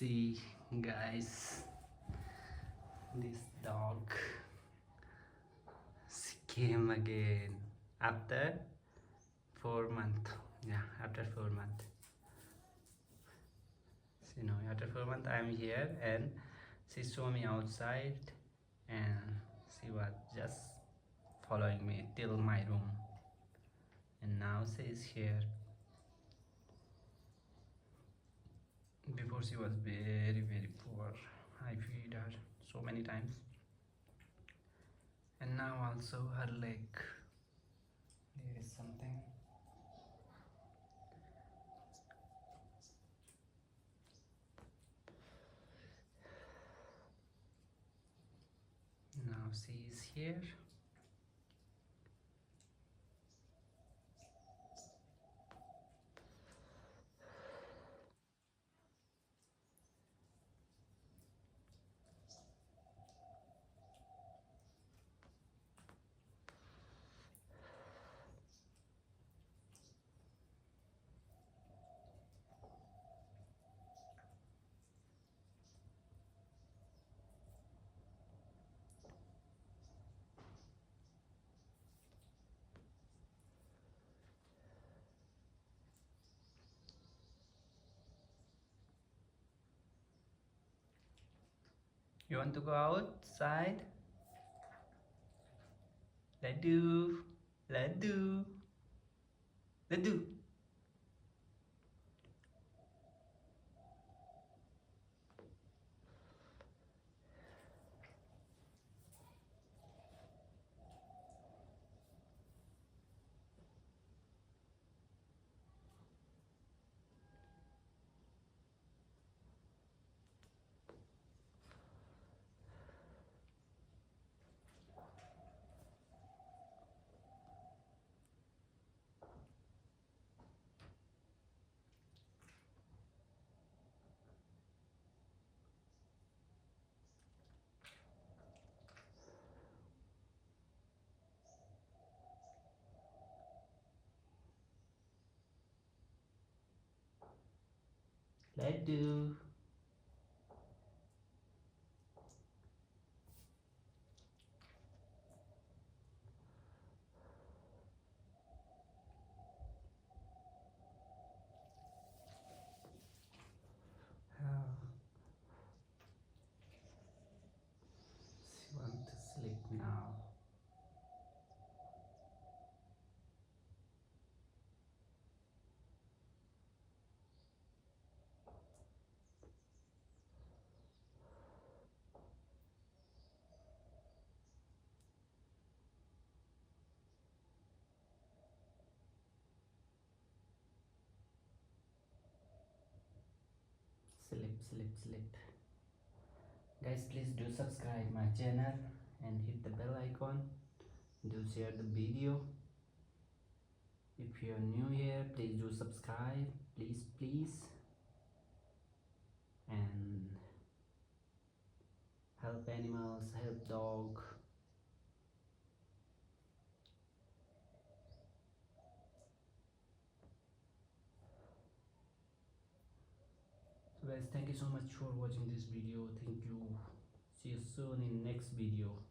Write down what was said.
See, guys, this dog she came again after 4 months. Yeah, after 4 months. So, after 4 months I'm here and she saw me outside and she was just following me till my room, and now she is here. Before she was very poor. I feed her so many times, and now also her leg, there is something. Now she is here. You want to go outside? Ladu, Ladu, Ladu. Ladu. Oh, she want to sleep now. Sleep, sleep, sleep. Guys, please do subscribe my channel and hit the bell icon. Do share the video. If you are new here, please do subscribe. Please. And help animals, help dog. So guys, thank you so much for watching this video. Thank you. See you soon in next video.